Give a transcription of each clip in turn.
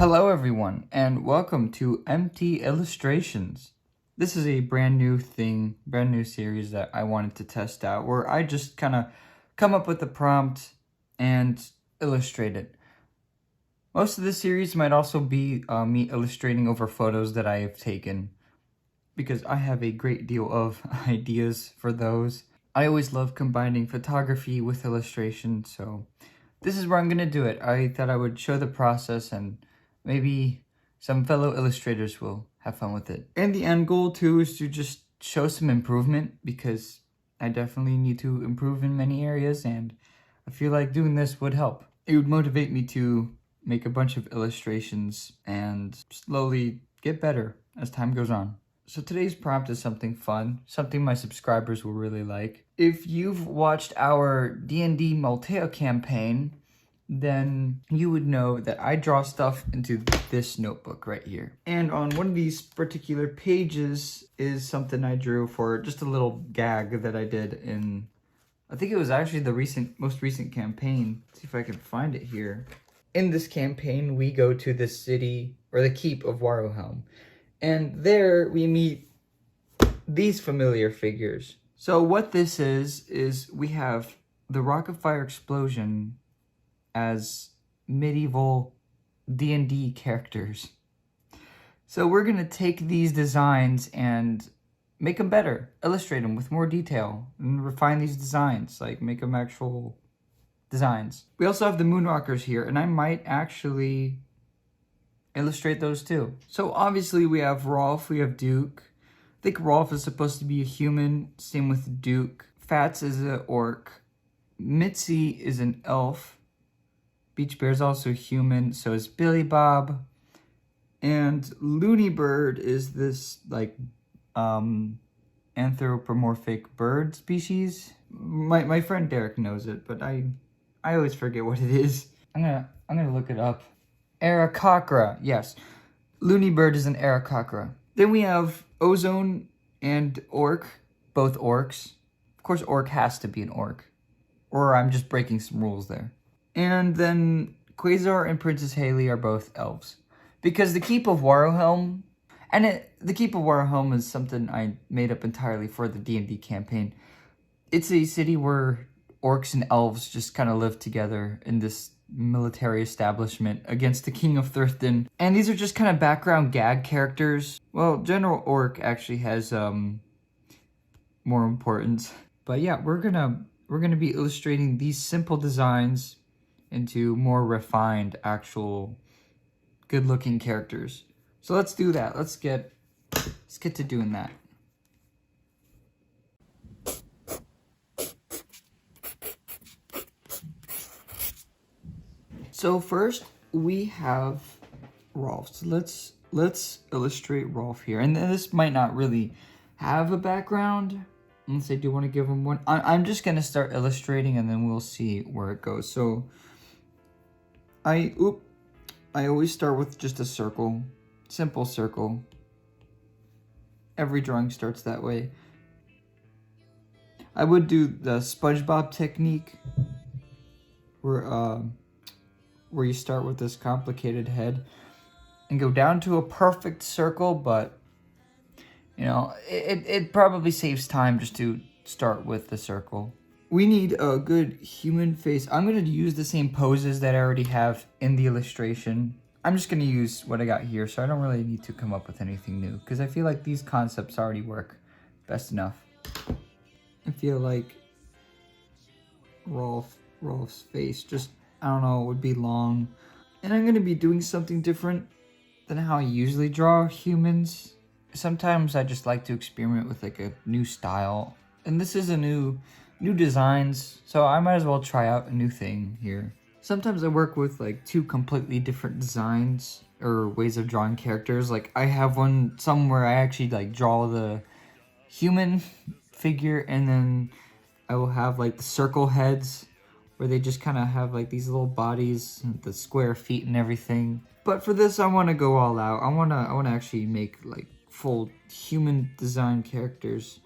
Hello everyone, and welcome to Empty Illustrations. This is a brand new series that I wanted to test out, where I just kind of come up with a prompt and illustrate it. Most of the series might also be me illustrating over photos that I have taken, because I have a great deal of ideas for those. I always love combining photography with illustration, so this is where I'm going to do it. I thought I would show the process, and maybe some fellow illustrators will have fun with it. And the end goal too is to just show some improvement, because I definitely need to improve in many areas, and I feel like doing this would help. It would motivate me to make a bunch of illustrations and slowly get better as time goes on. So today's prompt is something fun, something my subscribers will really like. If you've watched our D&D Multea campaign, then you would know that I draw stuff into this notebook right here. And on one of these particular pages is something I drew for just a little gag that I did in, I think it was actually the most recent campaign. Let's see if I can find it here. In this campaign, we go to the city, or the keep of Warrowhelm. And there we meet these familiar figures. So what this is we have the Rock-afire Explosion as medieval D&D characters. So we're gonna take these designs and make them better, illustrate them with more detail, and refine these designs, like make them actual designs. We also have the Moonwalkers here, and I might actually illustrate those too. So obviously we have Rolf, we have Duke. I think Rolf is supposed to be a human, same with Duke. Fats is an orc. Mitzi is an elf. Beach Bear's also human, so is Billy Bob. And Looney Bird is this like anthropomorphic bird species. My friend Derek knows it, but I always forget what it is. I'm gonna look it up. Aarakocra, yes. Looney Bird is an Aarakocra. Then we have Ozone and Orc, both orcs. Of course, Orc has to be an orc, or I'm just breaking some rules there. And then Quasar and Princess Haley are both elves. Because the Keep of Warrowhelm, the Keep of Warrowhelm is something I made up entirely for the D&D campaign. It's a city where orcs and elves just kind of live together in this military establishment against the King of Thurthdin. And these are just kind of background gag characters. Well, General Orc actually has more importance. But yeah, we're gonna be illustrating these simple designs into more refined, actual good-looking characters. So let's do that. Let's get to doing that. So first we have Rolf. So let's illustrate Rolf here. And this might not really have a background, unless I do want to give him one. I'm just gonna start illustrating, and then we'll see where it goes. So I always start with just a circle, simple circle. Every drawing starts that way. I would do the SpongeBob technique, where you start with this complicated head and go down to a perfect circle, but you know, it probably saves time just to start with the circle. We need a good human face. I'm going to use the same poses that I already have in the illustration. I'm just going to use what I got here, so I don't really need to come up with anything new, because I feel like these concepts already work best enough. I feel like Rolf's face just, I don't know, it would be long. And I'm going to be doing something different than how I usually draw humans. Sometimes I just like to experiment with like a new style. And this is a new designs, so I might as well try out a new thing here. Sometimes I work with like two completely different designs or ways of drawing characters. Like I have one somewhere I actually like draw the human figure, and then I will have like the circle heads, where they just kind of have like these little bodies, the square feet and everything. But for this, I want to go all out. I want to actually make like full human design characters.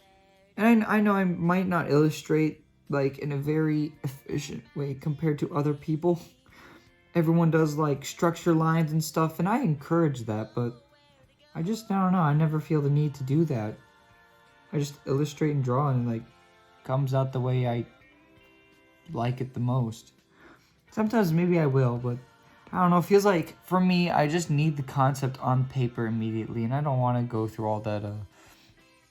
And I know I might not illustrate like in a very efficient way compared to other people. everyone does like structure lines and stuff, and I encourage that, but I don't know, I never feel the need to do that. I just illustrate and draw, and like comes out the way I like it the most. Sometimes maybe I will, but I don't know, it feels like for me I just need the concept on paper immediately, and I don't want to go through all that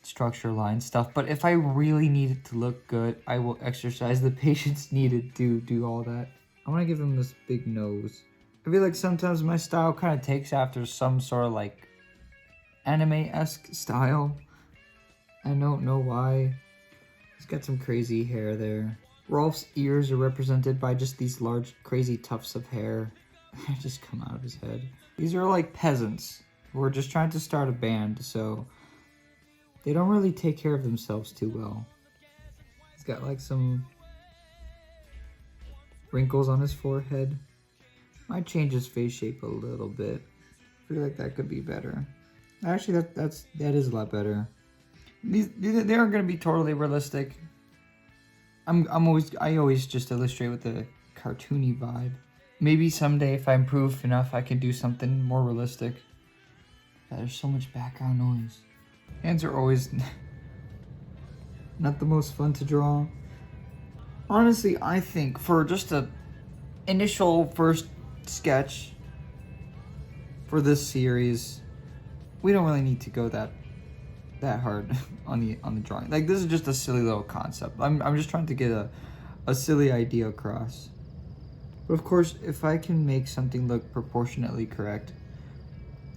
structure line stuff. But if I really need it to look good, I will exercise the patience needed to do all that. I want to give him this big nose. I feel like sometimes my style kind of takes after some sort of like anime-esque style. I don't know why. He's got some crazy hair there. Rolf's ears are represented by just these large, crazy tufts of hair that just come out of his head. These are like peasants who are just trying to start a band, so they don't really take care of themselves too well. He's got like some wrinkles on his forehead. Might change his face shape a little bit. I feel like that could be better. Actually, that is a lot better. They aren't gonna be totally realistic. I always just illustrate with the cartoony vibe. Maybe someday if I improve enough, I can do something more realistic. God, there's so much background noise. Hands are always not the most fun to draw. Honestly, I think for just a initial first sketch for this series, we don't really need to go that hard on the drawing. Like, this is just a silly little concept. I'm just trying to get a silly idea across. But of course, if I can make something look proportionately correct,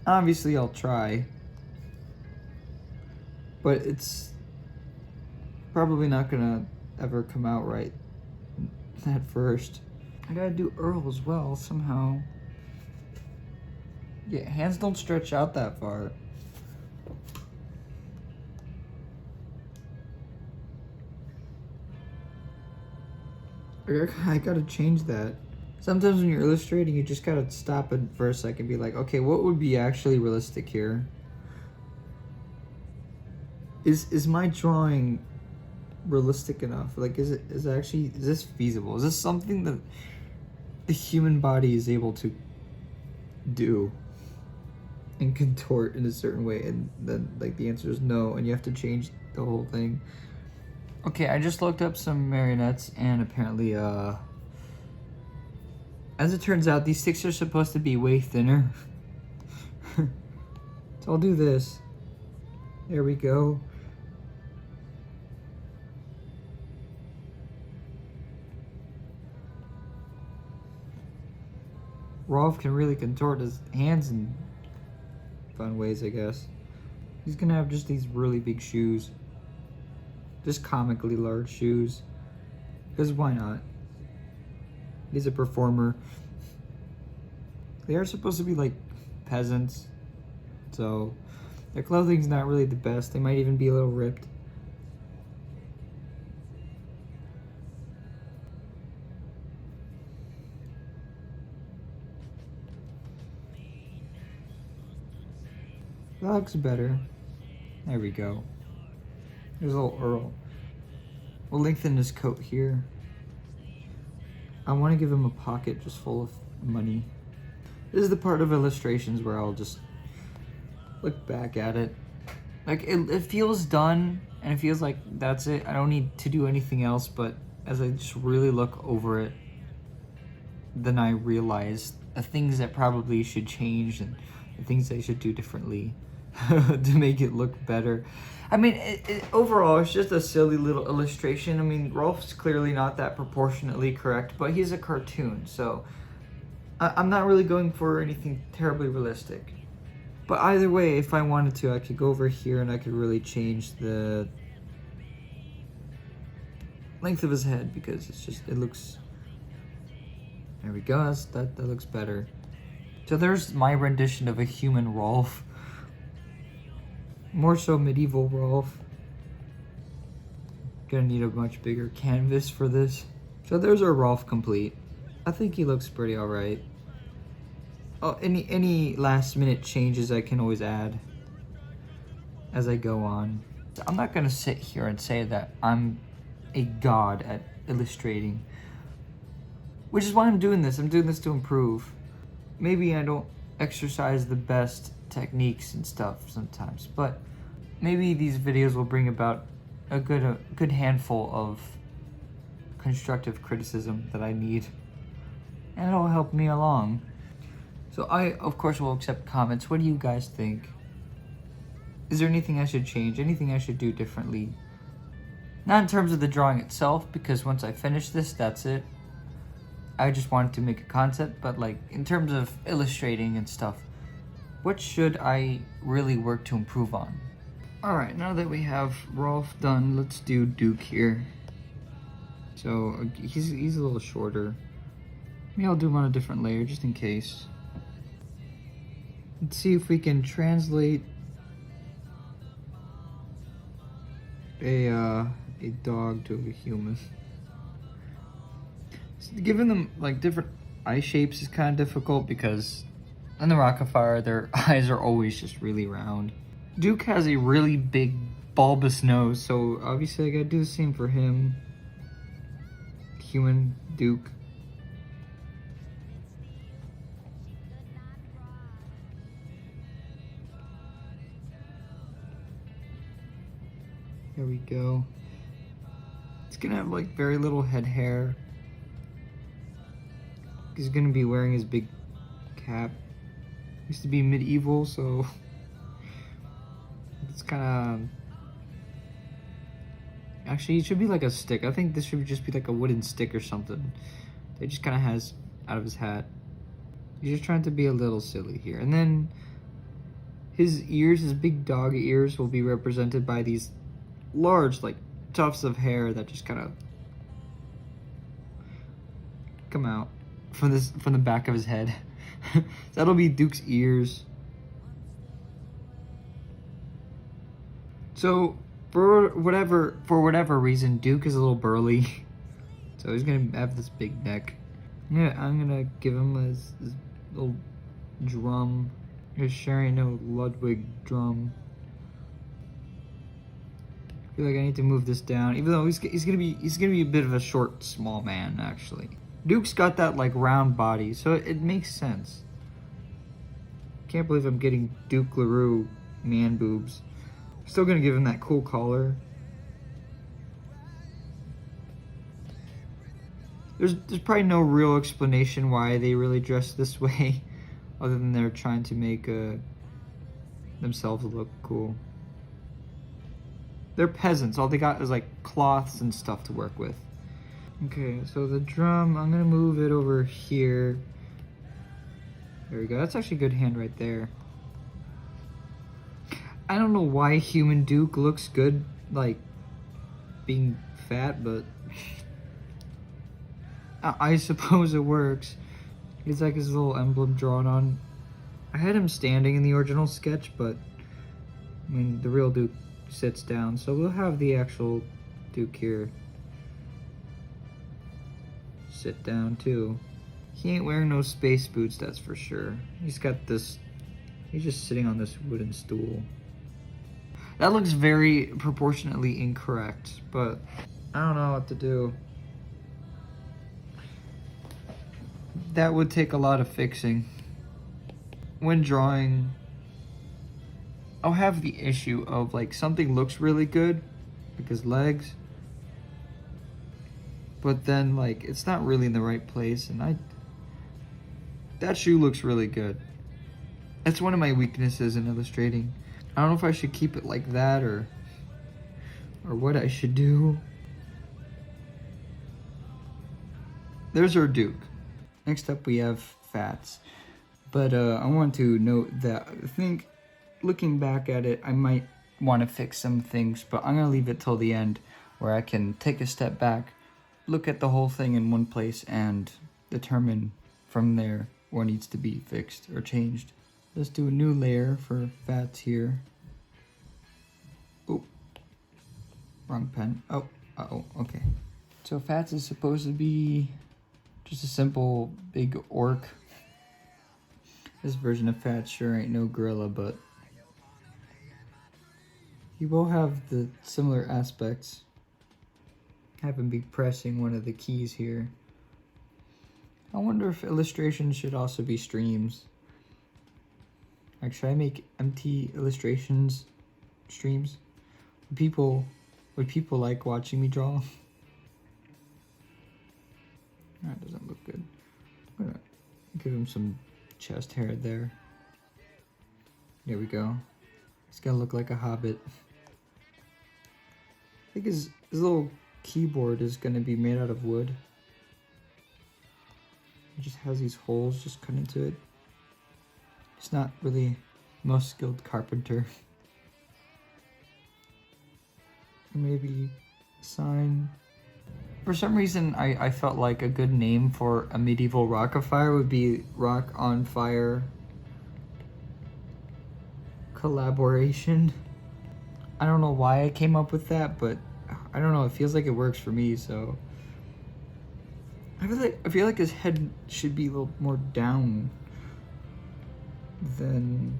obviously I'll try. But it's probably not gonna ever come out right at first. I gotta do Earl as well somehow. Yeah, hands don't stretch out that far. I gotta change that. Sometimes when you're illustrating, you just gotta stop it for a second and be like, okay, what would be actually realistic here? Is my drawing realistic enough? Like, is this feasible? Is this something that the human body is able to do and contort in a certain way? And then like the answer is no, and you have to change the whole thing. Okay, I just looked up some marionettes, and apparently as it turns out, these sticks are supposed to be way thinner. So I'll do this. There we go. Rolf can really contort his hands in fun ways, I guess. He's gonna have just these really big shoes. Just comically large shoes. Because why not? He's a performer. They are supposed to be like peasants, so their clothing's not really the best. They might even be a little ripped. That looks better. There we go. There's a little Earl. We'll lengthen his coat here. I want to give him a pocket just full of money. This is the part of illustrations where I'll just look back at it. Like, it feels done, and it feels like that's it. I don't need to do anything else, but as I just really look over it, then I realize the things that probably should change and the things I should do differently to make it look better. I mean, overall, it's just a silly little illustration. I mean, Rolf's clearly not that proportionately correct, but he's a cartoon, so I'm not really going for anything terribly realistic. But either way, if I wanted to, I could go over here and I could really change the length of his head, because it's just, it looks, there we go, that looks better. So there's my rendition of a human Rolf. More so medieval Rolf. Gonna need a much bigger canvas for this. So there's our Rolf complete. I think he looks pretty alright. Oh, any last minute changes I can always add as I go on. I'm not gonna sit here and say that I'm a god at illustrating. Which is why I'm doing this. I'm doing this to improve. Maybe I don't exercise the best techniques and stuff sometimes, but maybe these videos will bring about a good handful of constructive criticism that I need, and it'll help me along. So I, of course, will accept comments. What do you guys think? Is there anything I should change? Anything I should do differently? Not in terms of the drawing itself, because once I finish this, that's it. I just wanted to make a concept, but like in terms of illustrating and stuff, what should I really work to improve on? Alright, now that we have Rolf done, let's do Duke here. So he's a little shorter. Maybe I'll do him on a different layer just in case. Let's see if we can translate a dog to a human. Giving them like different eye shapes is kind of difficult because in the Rock-afire their eyes are always just really round. Duke has a really big bulbous nose, so obviously I gotta do the same for him. Human Duke. There we go. It's gonna have like very little head hair. He's gonna be wearing his big cap. Used to be medieval, so it's kind of. Actually, it should be like a stick. I think this should just be like a wooden stick or something. That he just kind of has out of his hat. He's just trying to be a little silly here. And then his ears, his big dog ears, will be represented by these large, like, tufts of hair that just kind of come out from the back of his head. So that'll be Duke's ears. So for whatever reason, Duke is a little burly, so he's gonna have this big neck. Yeah, I'm gonna give him his little drum, his Sherry-No Ludwig drum. I feel like I need to move this down, even though he's gonna be a bit of a short, small man actually. Duke's got that like round body, so it makes sense. Can't believe I'm getting Duke LaRue man boobs. Still gonna give him that cool collar. There's probably no real explanation why they really dress this way, other than they're trying to make themselves look cool. They're peasants. All they got is like cloths and stuff to work with. Okay, so the drum, I'm gonna move it over here. There we go. That's actually a good hand right there. I don't know why human Duke looks good, like, being fat, but I suppose it works. He's like his little emblem drawn on. I had him standing in the original sketch, but, I mean, the real Duke sits down, so we'll have the actual Duke here sit down, too. He ain't wearing no space boots, that's for sure. He's just sitting on this wooden stool. That looks very proportionately incorrect, but I don't know what to do. That would take a lot of fixing. When drawing, I'll have the issue of like something looks really good, like his legs, but then like it's not really in the right place, and that shoe looks really good. That's one of my weaknesses in illustrating. I don't know if I should keep it like that or what I should do. There's our Duke. Next up we have Fats. But I want to note that I think looking back at it, I might want to fix some things, but I'm going to leave it till the end where I can take a step back, look at the whole thing in one place, and determine from there what needs to be fixed or changed. Let's do a new layer for Fats here. Oh, wrong pen. Oh, okay. So Fats is supposed to be just a simple big orc. This version of Fats sure ain't no gorilla, but he will have the similar aspects. Have him be pressing one of the keys here. I wonder if illustrations should also be streams. Like, should I make MT illustrations streams? Would people like watching me draw? That doesn't look good. I'm gonna give him some chest hair there. There we go. He's gonna look like a hobbit. I think his little keyboard is gonna be made out of wood. It just has these holes just cut into it. He's not really most skilled carpenter. Maybe sign. For some reason, I felt like a good name for a medieval Rock-afire would be Rock-on-Fire Collaboration. I don't know why I came up with that, but I don't know, it feels like it works for me, so. I feel like his head should be a little more down than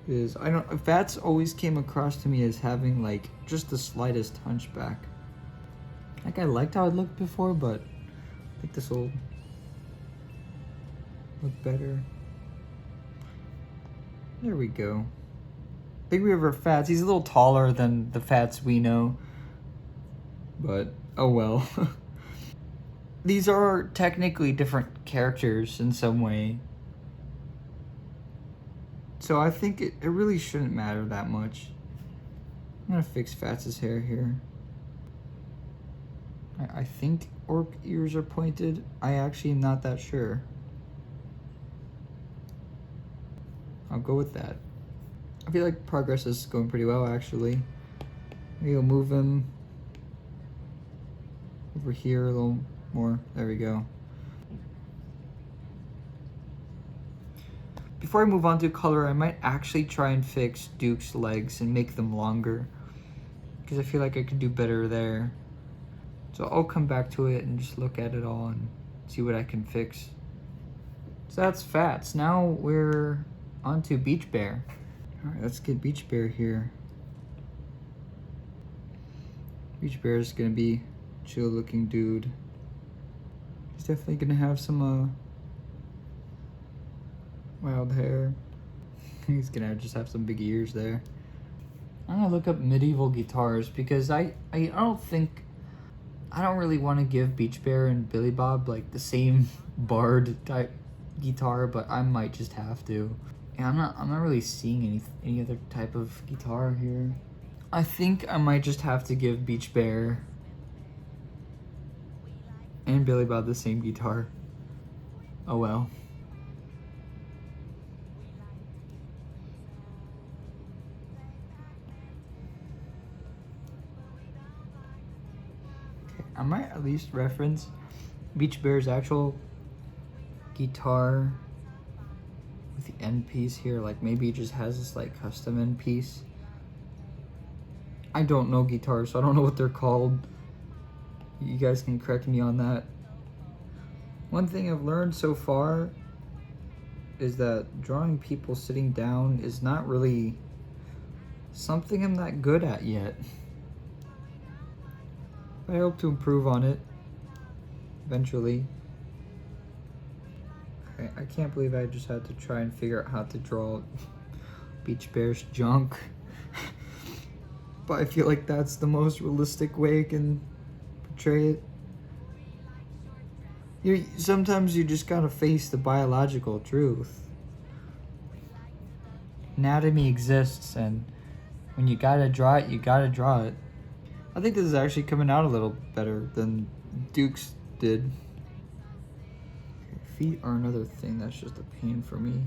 is. I don't. Fats always came across to me as having like just the slightest hunchback. Like I liked how it looked before, but I think this will look better. There we go. I think we have our Fats. He's a little taller than the Fats we know, but oh well. These are technically different characters in some way. So I think it really shouldn't matter that much. I'm gonna fix Fats' hair here. I think orc ears are pointed. I actually am not that sure. I'll go with that. I feel like progress is going pretty well actually. Maybe we'll move him over here a little more. There we go. Before I move on to color, I might actually try and fix Duke's legs and make them longer, because I feel like I could do better there. So I'll come back to it and just look at it all and see what I can fix. So that's Fats. Now we're on to Beach Bear. All right, let's get Beach Bear here. Beach Bear is gonna be a chill looking dude. He's definitely gonna have some wild hair. He's gonna just have some big ears there. I'm gonna look up medieval guitars because I don't really want to give Beach Bear and Billy Bob like the same bard type guitar, but I might just have to. Yeah, I'm not really seeing any other type of guitar here. I think I might just have to give Beach Bear and Billy Bob the same guitar. Oh well. Okay, I might at least reference Beach Bear's actual guitar with the end piece here. Like maybe it just has this like custom end piece. I don't know guitars, so I don't know what they're called. You guys can correct me on that. One thing I've learned so far is that drawing people sitting down is not really something I'm that good at yet. I hope to improve on it eventually. I can't believe I just had to try and figure out how to draw Beach Bear's junk. But I feel like that's the most realistic way I can portray it. Sometimes you just gotta face the biological truth. Anatomy exists, and when you gotta draw it, you gotta draw it. I think this is actually coming out a little better than Duke's did. Feet are another thing that's just a pain for me.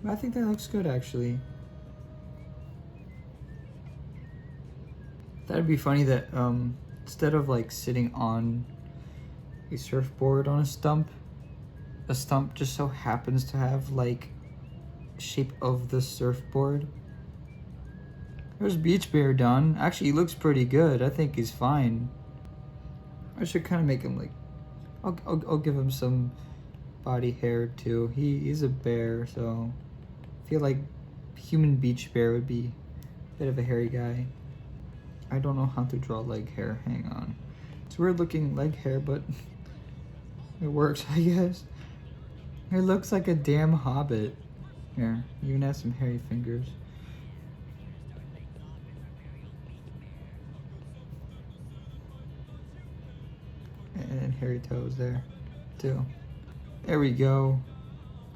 But I think that looks good actually. That'd be funny that instead of like sitting on a surfboard on a stump just so happens to have like shape of the surfboard. There's Beach Bear done. Actually, he looks pretty good. I think he's fine. I should kind of make him like, I'll give him some body hair too. He's a bear, so I feel like human Beach Bear would be a bit of a hairy guy. I don't know how to draw leg hair. Hang on. It's weird looking leg hair, but It works, I guess. It looks like a damn hobbit. Here, you even have some hairy fingers. And hairy toes there, too. There we go.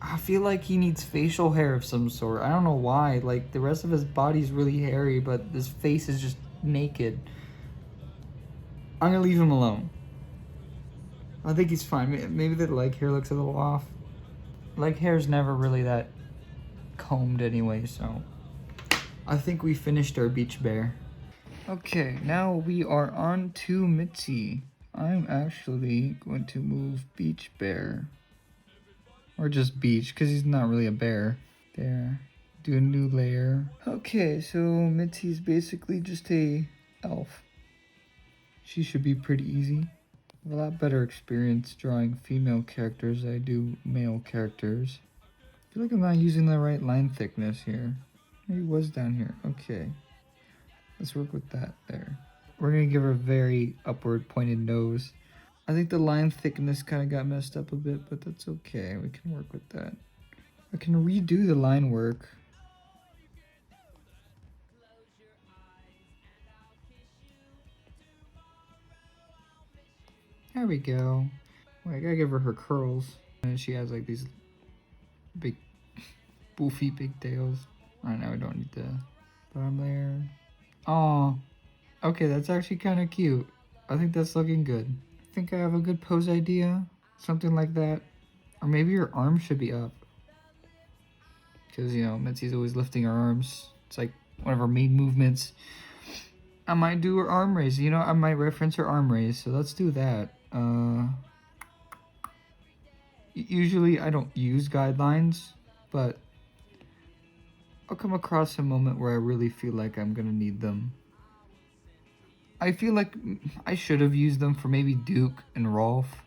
I feel like he needs facial hair of some sort. I don't know why. Like, the rest of his body's really hairy, but his face is just naked. I'm gonna leave him alone. I think he's fine. Maybe the leg hair looks a little off. Leg hair's never really that combed anyway, so I think we finished our beach bear. Okay, now we are on to Mitzi. I'm actually going to move beach bear. Or just beach, because he's not really a bear. There. Do a new layer. Okay, so Mitzi's basically just a elf. She should be pretty easy. I have a lot better experience drawing female characters than I do male characters. I feel like I'm not using the right line thickness here. Maybe it was down here. Okay. Let's work with that there. We're going to give her a very upward pointed nose. I think the line thickness kind of got messed up a bit, but that's okay. We can work with that. I can redo the line work. There we go. Wait, I gotta give her her curls. And she has like these big, boofy pigtails. Alright, now we don't need the bottom layer. Oh, okay, that's actually kind of cute. I think that's looking good. I think I have a good pose idea. Something like that. Or maybe her arm should be up. Because, you know, Mitzi's always lifting her arms. It's like one of her main movements. I might do her arm raise. You know, I might reference her arm raise. So let's do that. Usually I don't use guidelines, but I'll come across a moment where I really feel like I'm gonna need them. I feel like I should have used them for maybe Duke and Rolf.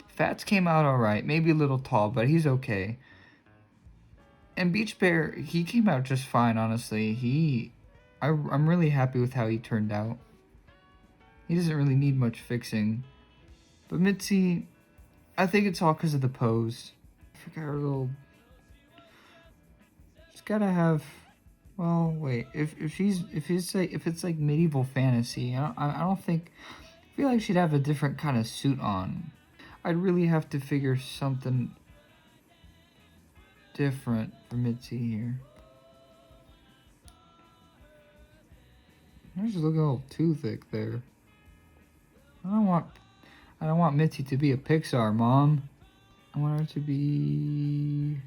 Fats came out alright, maybe a little tall, but he's okay. And Beach Bear, he came out just fine, honestly. I'm really happy with how he turned out. He doesn't really need much fixing. But Mitzi, I think it's all because of the pose. I forgot her little... She's gotta have... Well, wait. If it's like medieval fantasy, I don't think... I feel like she'd have a different kind of suit on. I'd really have to figure something different for Mitzi here. You're just looking a little too thick there. I don't want Mitzi to be a Pixar, Mom. I want her to be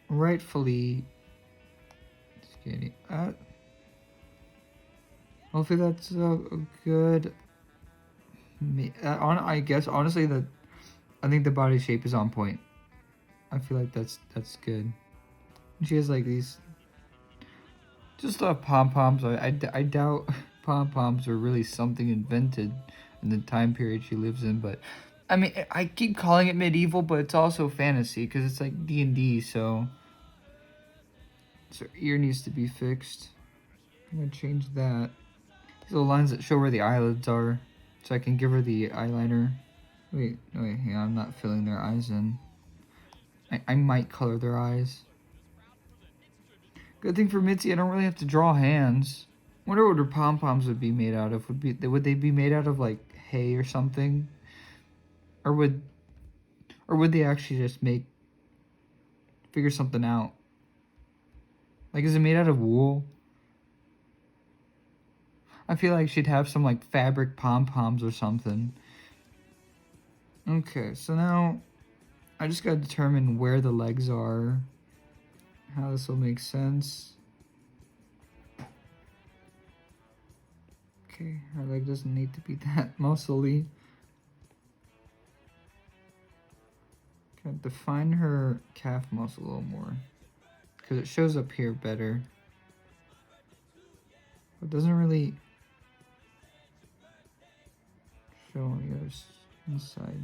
rightfully skinny. Hopefully that's good. I guess honestly I think the body shape is on point. I feel like that's good. She has like these just pom-poms. I doubt pom-poms are really something invented in the time period she lives in, but I mean, I keep calling it medieval, but it's also fantasy because it's like D&D, so her ear needs to be fixed. I'm gonna change that. These little lines that show where the eyelids are, so I can give her the eyeliner. Wait, hang on, I'm not filling their eyes in. I might color their eyes. Good thing for Mitzi, I don't really have to draw hands. Wonder what her pom-poms would be made out of. Would they be made out of like hay or something? Or would they actually just figure something out? Like, is it made out of wool? I feel like she'd have some like fabric pom-poms or something. Okay, so now I just gotta determine where the legs are. How this will make sense. Okay, her leg doesn't need to be that muscly. Gotta define her calf muscle a little more, because it shows up here better. It doesn't really show on the other inside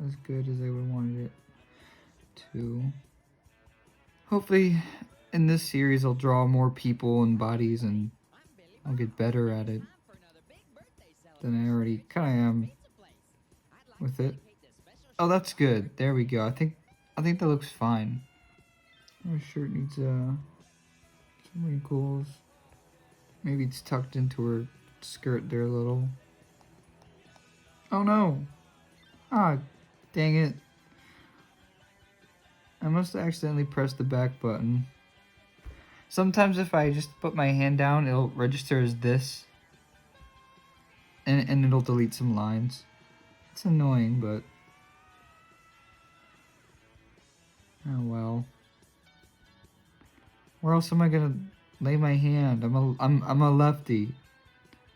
as good as I would want it to. Hopefully in this series I'll draw more people and bodies and I'll get better at it than I already kind of am. with it. Oh, that's good. There we go. I think that looks fine. My shirt needs some wrinkles. Maybe it's tucked into her skirt there a little. Oh no! Ah, dang it. I must have accidentally pressed the back button. Sometimes if I just put my hand down, it'll register as this. And it'll delete some lines. It's annoying, but... oh well. Where else am I gonna lay my hand? I'm a lefty.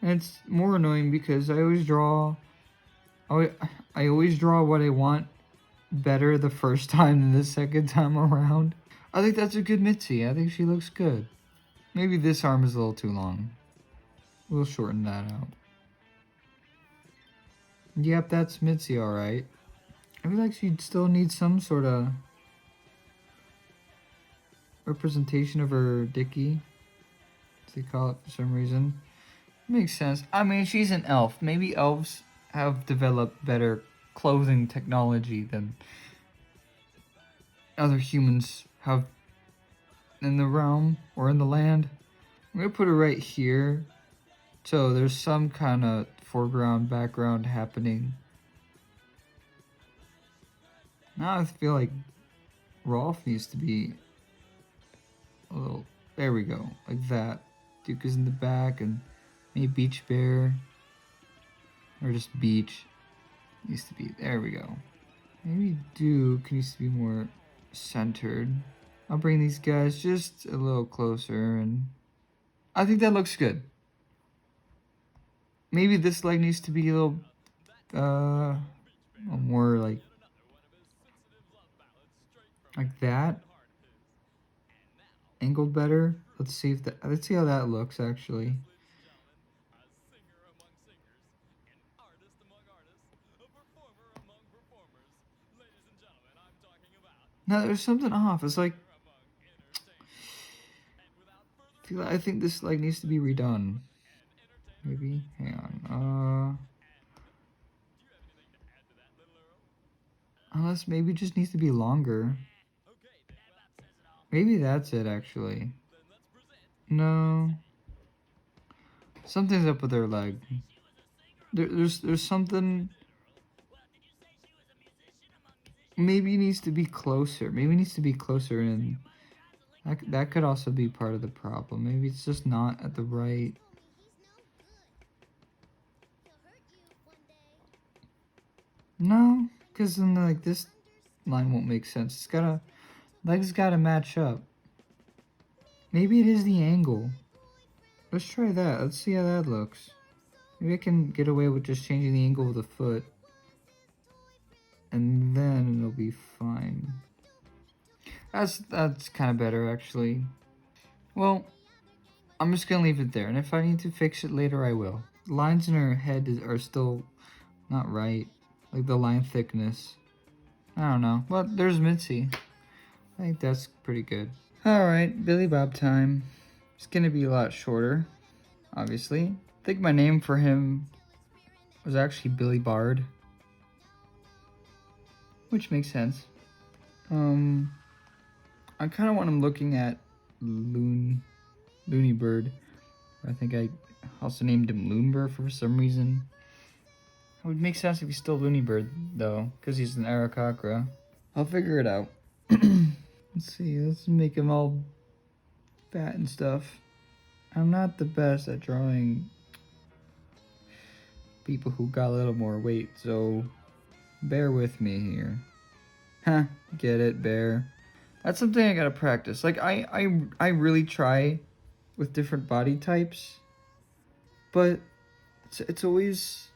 And it's more annoying because I always draw... I always draw what I want better the first time than the second time around. I think that's a good Mitzi. I think she looks good. Maybe this arm is a little too long. We'll shorten that out. Yep, that's Mitzi, alright. I feel like she'd still need some sort of representation of her dickie, as they call it for some reason. Makes sense. I mean, she's an elf. Maybe elves have developed better clothing technology than other humans have in the realm or in the land. I'm gonna put it right here, so there's some kind of foreground, background happening. Now I feel like Rolf needs to be a little, there we go, like that. Duke is in the back, and maybe Beach Bear, or just Beach needs to be, there we go. Maybe Duke needs to be more centered. I'll bring these guys just a little closer, and I think that looks good. Maybe this leg needs to be a little more like that. Angled better. Let's see how that looks actually. No, there's something off. It's like I think this leg needs to be redone. Maybe. Hang on. Unless maybe it just needs to be longer. Maybe that's it actually. No. Something's up with her leg. There's something. Maybe it needs to be closer. Maybe it needs to be closer in. That could also be part of the problem. Maybe it's just not at the right. No, because then like this line won't make sense. It's gotta, legs gotta match up. Maybe it is the angle. Let's try that. Let's see how that looks. Maybe I can get away with just changing the angle of the foot. And then it'll be fine. That's kind of better actually. Well, I'm just gonna leave it there, and if I need to fix it later, I will. The lines in her head are still not right, like the line thickness. I don't know, but there's Mitzi. I think that's pretty good. All right, Billy Bob time. It's gonna be a lot shorter, obviously. I think my name for him was actually Billy Bard, which makes sense. I kind of want him looking at Looney Bird. I think I also named him Loonbird for some reason. It would make sense if he's still Looney Bird, though, because he's an Arakakra. I'll figure it out. Let's see, let's make him all fat and stuff. I'm not the best at drawing people who got a little more weight, so bear with me here. Huh, get it, bear. That's something I gotta practice. Like, I really try with different body types, but it's always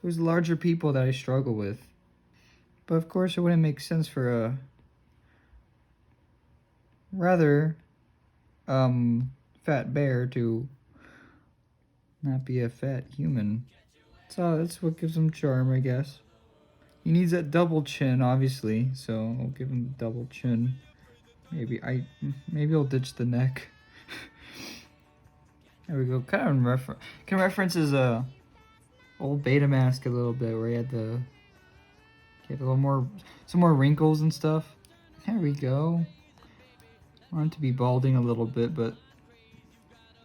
larger people that I struggle with. But of course, it wouldn't make sense for a rather fat bear to not be a fat human. So that's what gives him charm, I guess. He needs that double chin, obviously, so I'll give him the double chin. Maybe I'll ditch the neck. There we go. Kind of reference is old Betamask a little bit, where he had a little more, some more wrinkles and stuff. There we go. I want him to be balding a little bit, but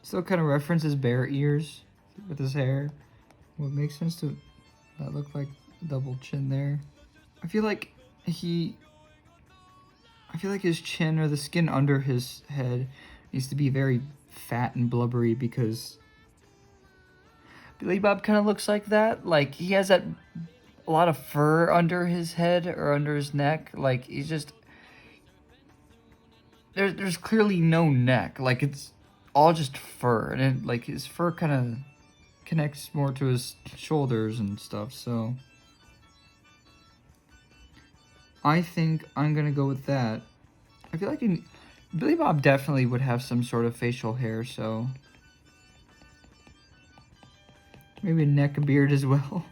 still kind of references bear ears with his hair. Well, it makes sense to that look like a double chin there. I feel like his chin or the skin under his head needs to be very fat and blubbery, because Billy Bob kind of looks like that. Like, he has a lot of fur under his head or under his neck. Like, he's just... There's clearly no neck. Like, it's all just fur. And it, like, his fur kind of connects more to his shoulders and stuff, so... I think I'm gonna go with that. I feel like Billy Bob definitely would have some sort of facial hair, so... Maybe a neck beard as well.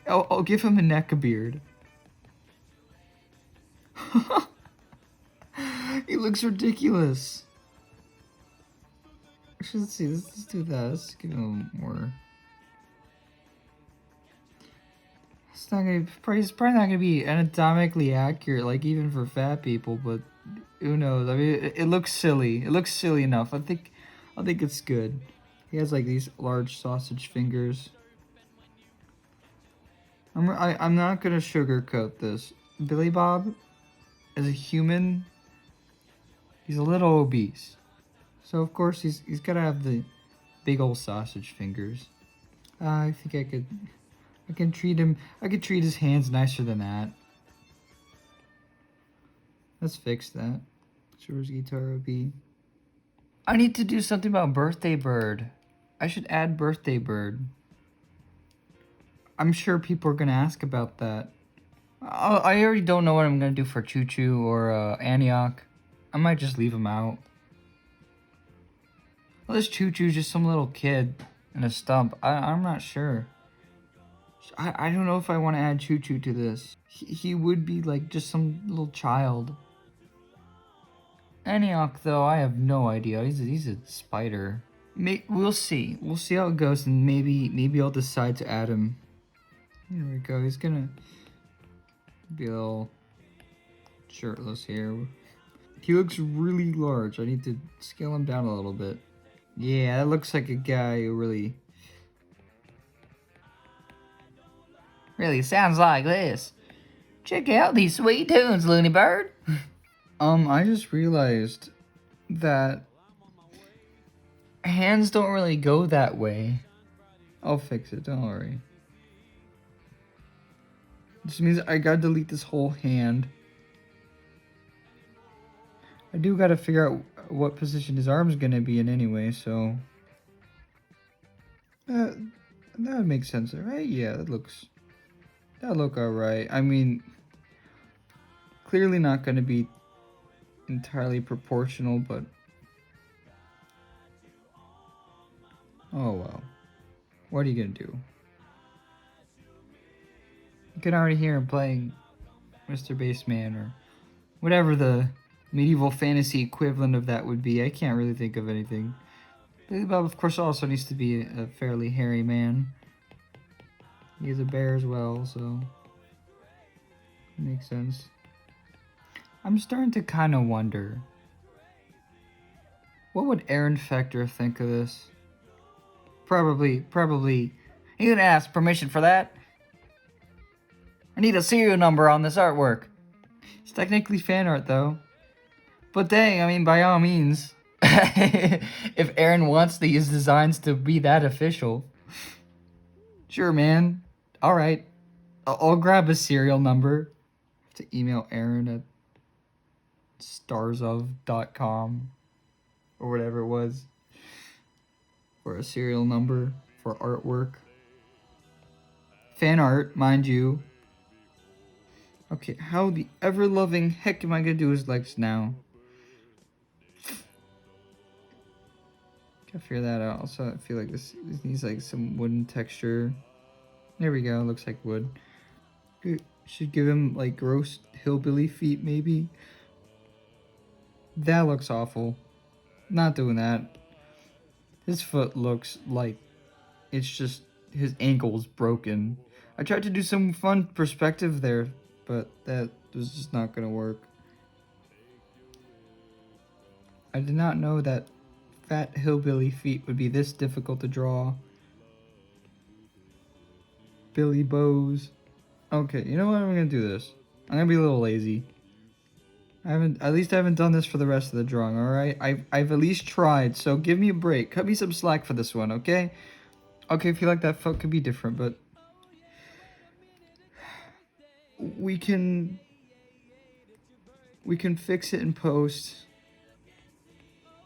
I'll give him a neck beard. He looks ridiculous. Actually, let's see. Let's do that. Let's give him more. It's probably not gonna be anatomically accurate, like even for fat people. But who knows? I mean, it looks silly. It looks silly enough. I think it's good. He has like these large sausage fingers. I'm not gonna sugarcoat this. Billy Bob, as a human, he's a little obese. So of course he's gotta have the big old sausage fingers. I think I could treat his hands nicer than that. Let's fix that. Sure's guitar OP. I need to do something about Birthday Bird. I should add Birthday Bird. I'm sure people are gonna ask about that. I already don't know what I'm gonna do for Choo Choo or Antioch. I might just leave them out. Well, this Choo Choo's just some little kid in a stump. I'm not sure. I don't know if I want to add Choo Choo to this. He would be like just some little child. Antioch, though, I have no idea. He's a spider. We'll see. We'll see how it goes, and maybe I'll decide to add him. Here we go. He's gonna be a little shirtless here. He looks really large. I need to scale him down a little bit. Yeah, that looks like a guy who really sounds like this. Check out these sweet tunes, Looney Bird. I just realized that hands don't really go that way. I'll fix it, don't worry. This means I gotta delete this whole hand. I do gotta figure out what position his arm's gonna be in anyway, so... that would make sense, right? Yeah, that'll look alright. I mean, clearly not gonna be entirely proportional, but... oh well. What are you gonna do? You can already hear him playing Mr. Bassman or whatever the medieval fantasy equivalent of that would be. I can't really think of anything. Billy Bob, of course, also needs to be a fairly hairy man. He's a bear as well, so makes sense. I'm starting to kind of wonder, what would Aaron Fector think of this? Probably. You didn't ask permission for that. I need a serial number on this artwork. It's technically fan art, though. But dang, I mean, by all means. If Aaron wants these designs to be that official. Sure, man. Alright. I'll grab a serial number. I have to email Aaron at starsof.com or whatever it was. For a serial number for artwork. Fan art, mind you. Okay, how the ever-loving heck am I gonna do his legs now? Gotta figure that out. Also, I feel like this needs like some wooden texture. There we go, looks like wood. Should give him like gross hillbilly feet, maybe. That looks awful. Not doing that. His foot looks like It's just his ankle's broken. I tried to do some fun perspective there, but that was just not gonna work. I did not know that fat hillbilly feet would be this difficult to draw. Billy Bows. Okay, you know what? I'm gonna do this. I'm gonna be a little lazy. At least I haven't done this for the rest of the drawing, alright? I've at least tried, so give me a break. Cut me some slack for this one, okay? Okay, I feel like that foot could be different, but we can fix it in post.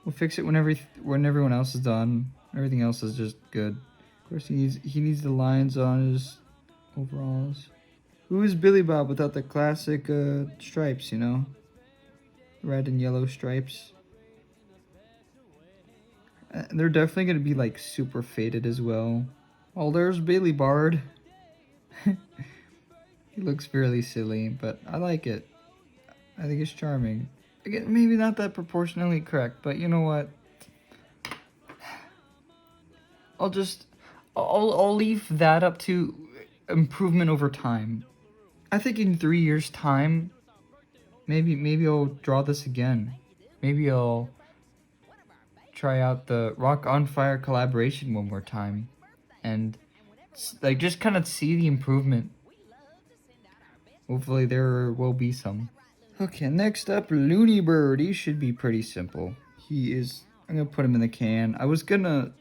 We'll fix it when everyone else is done. Everything else is just good. Of course, he needs the lines on his overalls. Who is Billy Bob without the classic stripes? You know, red and yellow stripes. They're definitely gonna be like super faded as well. Oh, there's Billy Bard. He looks fairly silly, but I like it. I think it's charming. Again, maybe not that proportionally correct, but you know what? I'll leave that up to improvement over time. I think in 3 years' time, maybe I'll draw this again. Maybe I'll try out the Rock-afire collaboration one more time, and like just kind of see the improvement. Hopefully there will be some. Okay, next up, Looney Bird. He should be pretty simple. I'm gonna put him in the can. I was gonna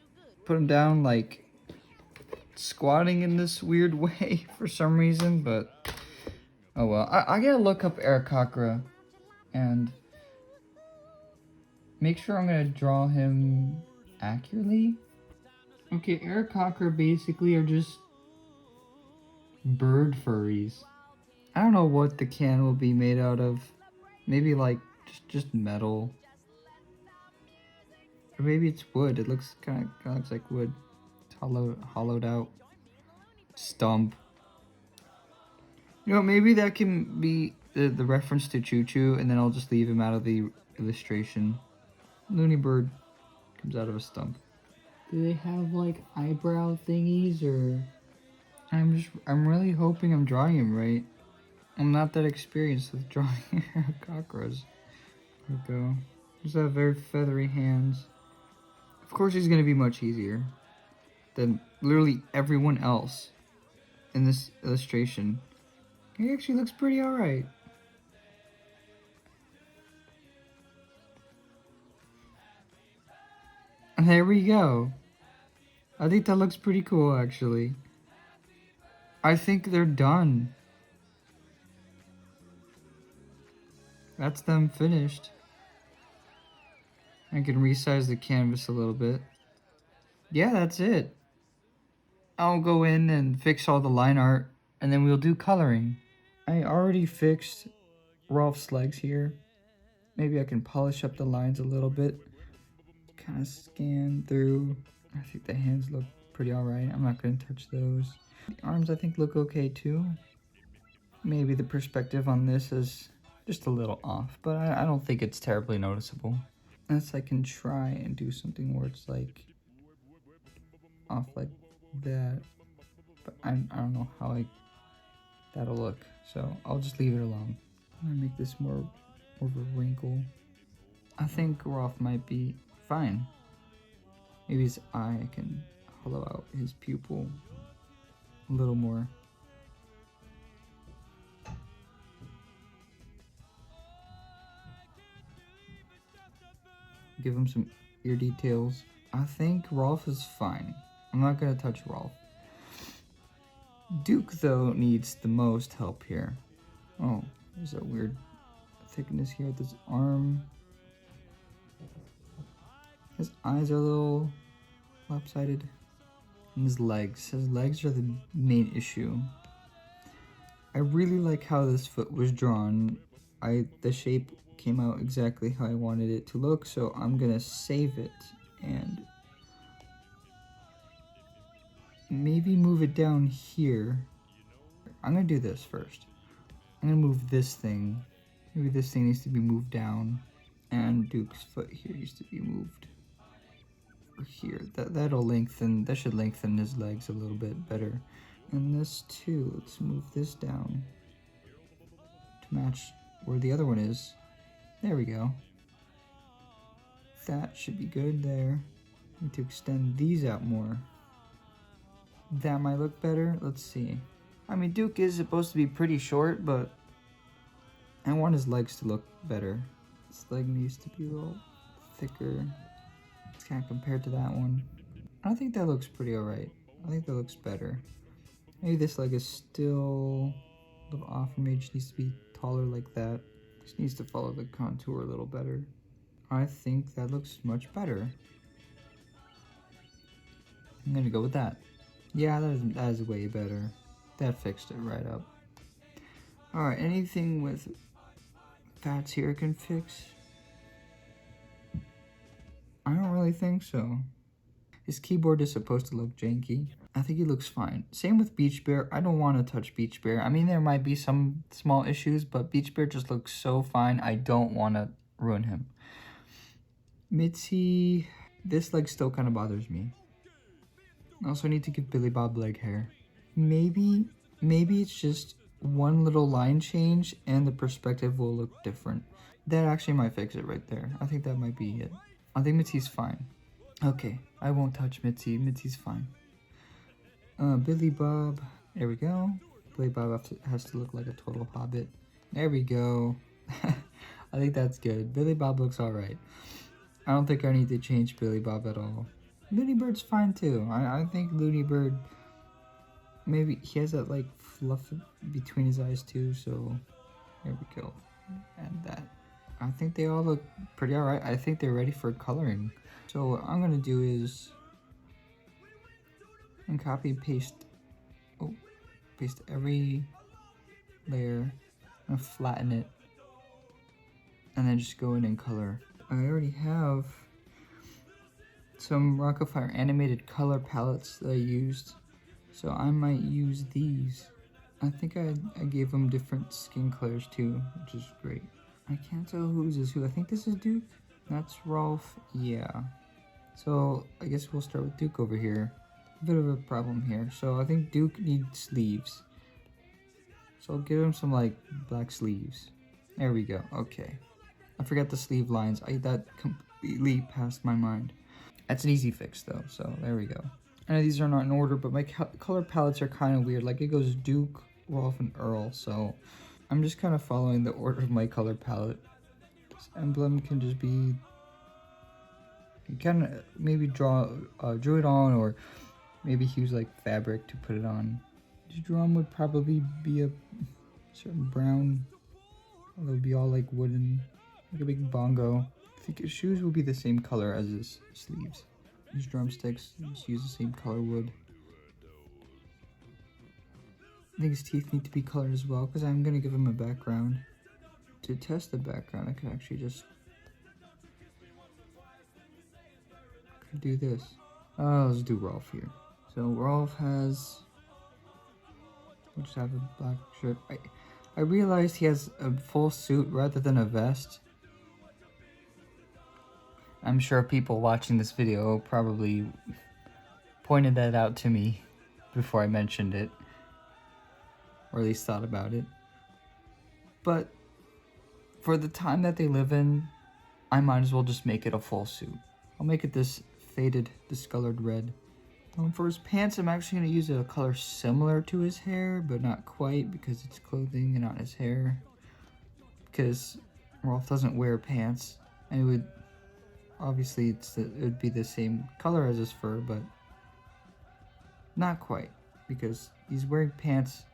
put him down like squatting in this weird way for some reason, but oh well. I gotta look up Eric Cochra and make sure I'm gonna draw him accurately. Okay, Eric Cochra basically are just bird furries. I don't know what the can will be made out of. Maybe like just metal. Or maybe it's wood. It looks kind of looks like wood. It's hollowed out. Stump. You know, maybe that can be the reference to Choo Choo, and then I'll just leave him out of the illustration. Looney Bird comes out of a stump. Do they have like eyebrow thingies, or? I'm really hoping I'm drawing him right. I'm not that experienced with drawing cockroaches. There we go. Just have very feathery hands. Of course he's gonna be much easier than literally everyone else in this illustration. He actually looks pretty alright. And there we go. I think that looks pretty cool actually. I think they're done. That's them finished. I can resize the canvas a little bit. Yeah, that's it. I'll go in and fix all the line art, and then we'll do coloring. I already fixed Rolf's legs here. Maybe I can polish up the lines a little bit. Kind of scan through. I think the hands look pretty alright. I'm not going to touch those. The arms I think look okay too. Maybe the perspective on this is just a little off, but I don't think it's terribly noticeable. Unless I can try and do something where it's like off like that, but I don't know how that'll look, so I'll just leave it alone. I'm gonna make this more of a wrinkle. I think Rolf might be fine. Maybe his eye, I can hollow out his pupil a little more. Give him some ear details. I think Rolf is fine. I'm not gonna touch Rolf. Duke, though, needs the most help here. Oh, there's a weird thickness here with his arm. His eyes are a little lopsided. And his legs. His legs are the main issue. I really like how this foot was drawn. The shape came out exactly how I wanted it to look, so I'm gonna save it and maybe move it down here. I'm gonna do this first. I'm gonna move this thing. Maybe this thing needs to be moved down, and Duke's foot here needs to be moved here. That'll lengthen, that should lengthen his legs a little bit better. And this too, let's move this down to match where the other one is. There we go. That should be good there. Need to extend these out more. That might look better. Let's see. I mean, Duke is supposed to be pretty short, but I want his legs to look better. His leg needs to be a little thicker. It's kind of compared to that one. I think that looks pretty alright. I think that looks better. Maybe this leg is still a little off for me. It just needs to be taller like that. Just needs to follow the contour a little better. I think that looks much better. I'm gonna go with that. Yeah, that is way better. That fixed it right up. Alright, anything with fats here can fix? I don't really think so. His keyboard is supposed to look janky. I think he looks fine. Same with Beach Bear. I don't want to touch Beach Bear. I mean, there might be some small issues, but Beach Bear just looks so fine. I don't want to ruin him. Mitzi, this leg still kind of bothers me. I also need to give Billy Bob leg hair. Maybe it's just one little line change and the perspective will look different. That actually might fix it right there. I think that might be it. I think Mitzi's fine. Okay, I won't touch Mitzi. Mitzi's fine. Billy Bob. There we go. Billy Bob has to look like a total hobbit. There we go. I think that's good. Billy Bob looks alright. I don't think I need to change Billy Bob at all. Looney Bird's fine too. I think Looney Bird, maybe he has that like fluff between his eyes too, so there we go. And that. I think they all look pretty alright. I think they're ready for coloring. So what I'm gonna do is copy and paste. Oh, paste every layer. I'm gonna flatten it. And then just go in and color. I already have some Rock-afire animated color palettes that I used, so I might use these. I think I gave them different skin colors too, which is great. I can't tell whose is who. I think this is Duke. That's Rolf. Yeah. So I guess we'll start with Duke over here. A bit of a problem here. So I think Duke needs sleeves. So I'll give him some like black sleeves. There we go. Okay. I forgot the sleeve lines. That completely passed my mind. That's an easy fix though, so there we go. I know these are not in order, but my color palettes are kind of weird. Like it goes Duke, Rolf, and Earl, so I'm just kind of following the order of my color palette. This emblem can just be, you kind of maybe drew it on, or maybe use like fabric to put it on. The drum would probably be a certain brown, it'll be all like wooden, like a big bongo. I think his shoes will be the same color as his sleeves. His drumsticks, just use the same color wood. I think his teeth need to be colored as well, because I'm going to give him a background. To test the background, I could actually just do this. Let's do Rolf here. So Rolf has, we'll just have a black shirt. I realized he has a full suit rather than a vest. I'm sure people watching this video probably pointed that out to me before I mentioned it, or at least thought about it. But for the time that they live in, I might as well just make it a full suit. I'll make it this faded, discolored red. For his pants, I'm actually going to use a color similar to his hair, but not quite, because it's clothing and not his hair. Because Rolf doesn't wear pants, and it would, obviously it would be the same color as his fur, but not quite, because he's wearing pants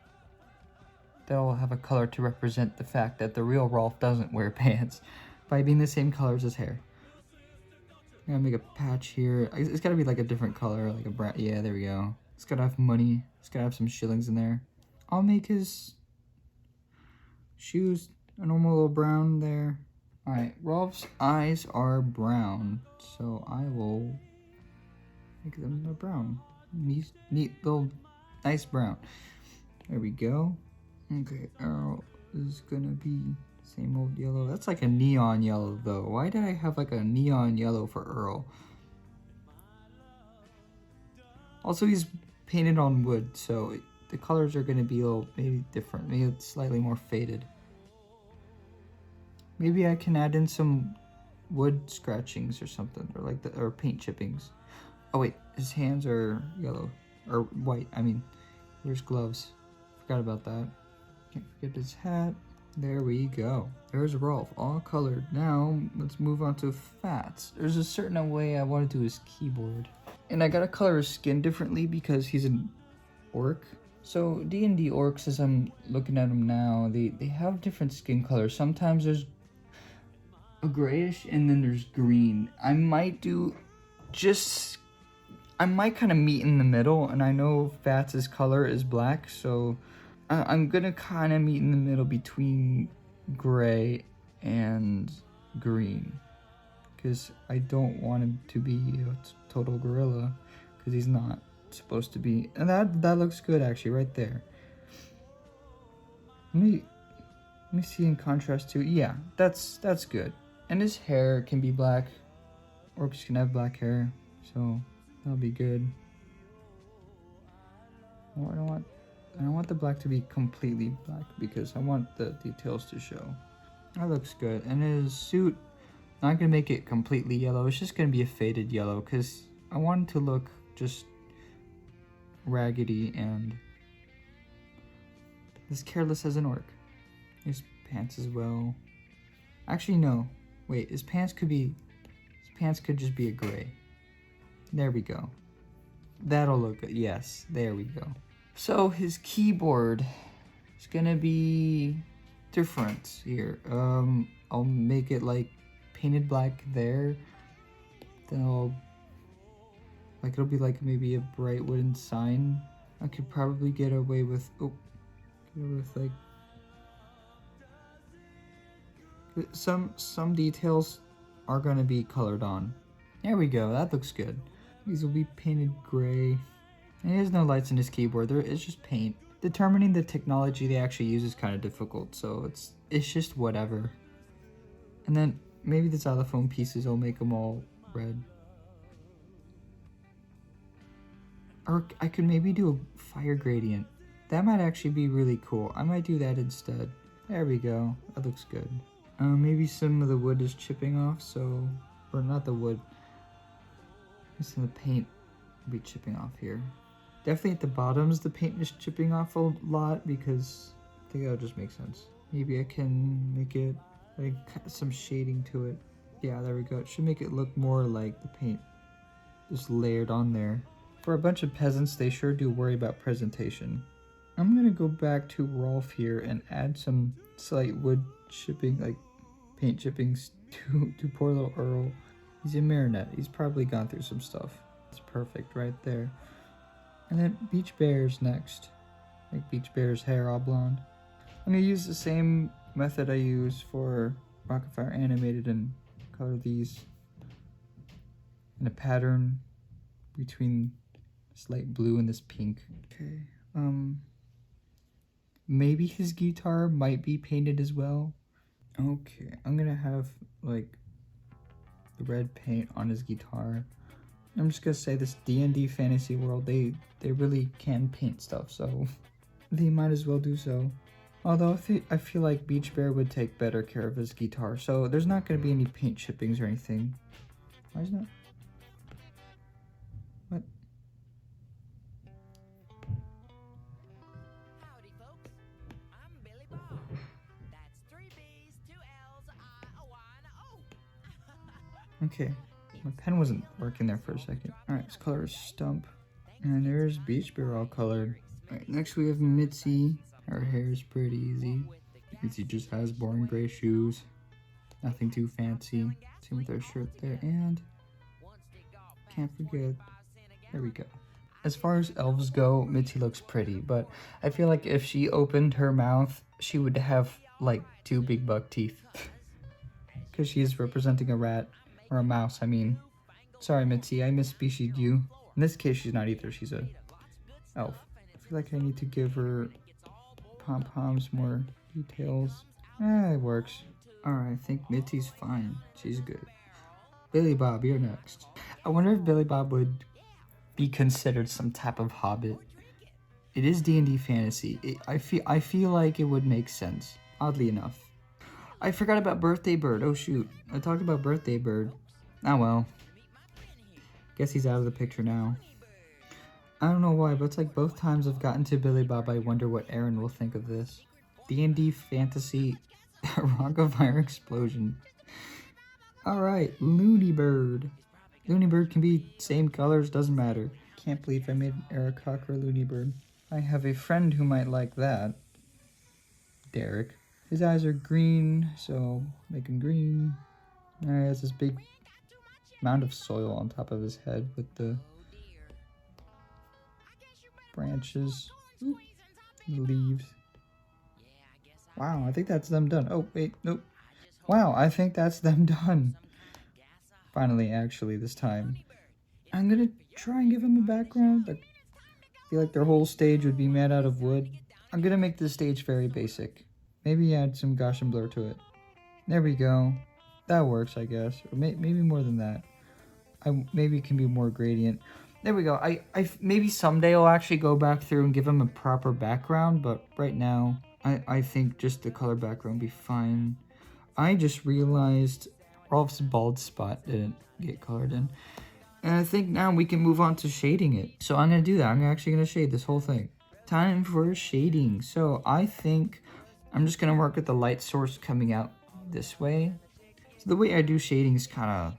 that'll have a color to represent the fact that the real Rolf doesn't wear pants by being the same color as his hair. I'm gonna make a patch here. It's gotta be like a different color, like a brown. Yeah, there we go. It's gotta have money. It's gotta have some shillings in there. I'll make his shoes a normal little brown there. Alright, Rolf's eyes are brown, so I will make them a brown. Neat little, nice brown. There we go. Okay, Earl is gonna be same old yellow. That's like a neon yellow though. Why did I have like a neon yellow for Earl? Also, he's painted on wood, so the colors are going to be a little maybe different. Maybe it's slightly more faded. Maybe I can add in some wood scratchings or something, or like or paint chippings. Oh wait, his hands are yellow or white. I mean, where's gloves? Forgot about that. Can't forget his hat. There we go. There's Rolf, all colored. Now let's move on to Fats. There's a certain way I want to do his keyboard, and I gotta color his skin differently because he's an orc. So D&D orcs, as I'm looking at them now, they have different skin colors. Sometimes there's a grayish and then there's green. I might kind of meet in the middle, and I know Fats' color is black, so I'm gonna kind of meet in the middle between gray and green, because I don't want him to be a total gorilla, because he's not supposed to be. And that looks good actually right there. Let me see in contrast to, yeah, that's good. And his hair can be black. Orcs can have black hair, so that'll be good. Oh, I don't want the black to be completely black because I want the details to show. That looks good. And his suit, not gonna make it completely yellow. It's just gonna be a faded yellow because I want it to look just raggedy and as careless as an orc. His pants as well. Actually, no. Wait, his pants could just be a gray. There we go. That'll look good. Yes, there we go. So his keyboard is gonna be different here. I'll make it like painted black there. Then it'll be like maybe a bright wooden sign. I could probably get away with like some details are gonna be colored on. There we go, that looks good. These will be painted gray. And there's no lights in his keyboard, it's just paint. Determining the technology they actually use is kind of difficult, so it's just whatever. And then maybe the xylophone pieces will make them all red. Or I could maybe do a fire gradient. That might actually be really cool. I might do that instead. There we go, that looks good. Maybe some of the wood is chipping off, or not the wood. Some of the paint will be chipping off here. Definitely at the bottoms, the paint is chipping off a lot because I think that'll just make sense. Maybe I can make it like some shading to it. Yeah, there we go. It should make it look more like the paint just layered on there. For a bunch of peasants, they sure do worry about presentation. I'm gonna go back to Rolf here and add some slight wood chipping, like paint chippings to poor little Earl. He's a marionette. He's probably gone through some stuff. It's perfect right there. And then Beach Bear's next. Make Beach Bear's hair all blonde. I'm gonna use the same method I use for Rock-afire Animated and color these in a pattern between this light blue and this pink. Okay. Maybe his guitar might be painted as well. Okay, I'm gonna have like the red paint on his guitar. I'm just gonna say this D&D Fantasy world, they really can paint stuff, so they might as well do so. Although I feel like Beach Bear would take better care of his guitar, so there's not gonna be any paint chippings or anything. Why is that? What? Howdy, folks. I'm Billy Bob. That's 3 B's, 2 L's, I-O-Y-N-O. Okay, my pen wasn't working there for a second. Alright, let's color his stump. And there's Beach Bear all colored. Alright, next we have Mitzi. Her hair is pretty easy. Mitzi just has boring gray shoes. Nothing too fancy. Same with her shirt there. And can't forget, there we go. As far as elves go, Mitzi looks pretty, but I feel like if she opened her mouth, she would have like 2 big buck teeth. Because she is representing a rat, or a mouse, I mean. Sorry, Mitzi, I misspecied you. In this case, she's not either, she's a elf. I feel like I need to give her pom-poms more details. It works. Alright, I think Mitzi's fine. She's good. Billy Bob, you're next. I wonder if Billy Bob would be considered some type of hobbit. It is D&D Fantasy. I feel like it would make sense, oddly enough. I forgot about Birthday Bird. Oh shoot, I talked about Birthday Bird. Oh well. Guess he's out of the picture now. I don't know why, but it's like both times I've gotten to Billy Bob, I wonder what Aaron will think of this. D&D Fantasy Rock-afire Explosion. Alright, Looney Bird. Looney Bird can be same colors, doesn't matter. Can't believe I made Eric Cocker Looney Bird. I have a friend who might like that. Derek. His eyes are green, so make him green. He has this big mound of soil on top of his head with the branches, the leaves. Wow, I think that's them done. Oh, wait, nope. Wow, I think that's them done. Finally, actually, this time. I'm gonna try and give him a background. I feel like their whole stage would be made out of wood. I'm gonna make this stage very basic. Maybe add some Gaussian blur to it. There we go. That works, I guess. Or maybe more than that. Maybe it can be more gradient. There we go. Maybe someday I'll actually go back through and give him a proper background, but right now, I think just the color background will be fine. I just realized Rolf's bald spot didn't get colored in. And I think now we can move on to shading it. So I'm going to do that. I'm actually going to shade this whole thing. Time for shading. So I think I'm just going to work with the light source coming out this way. So the way I do shading is kind of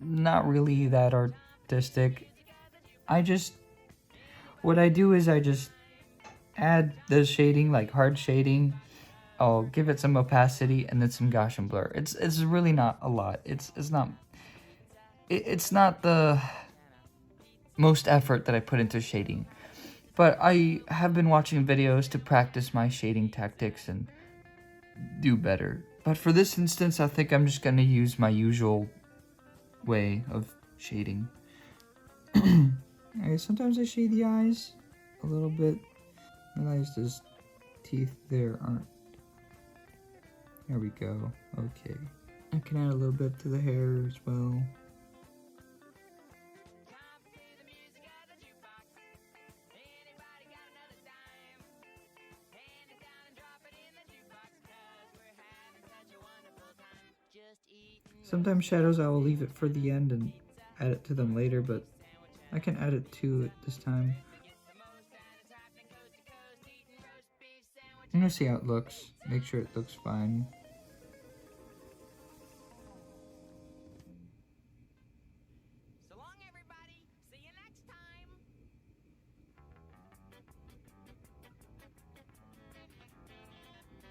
not really that artistic. What I do is I just add the shading, like hard shading. I'll give it some opacity and then some Gaussian blur. It's really not a lot. It's not the most effort that I put into shading. But I have been watching videos to practice my shading tactics and do better. But for this instance, I think I'm just going to use my usual way of shading. Sometimes I shade the eyes a little bit. I realized his teeth there aren't. There we go. Okay. I can add a little bit to the hair as well. Sometimes shadows I will leave it for the end and add it to them later, but I can add it to it this time. I'm gonna see how it looks. Make sure it looks fine. So long, everybody. See you next time.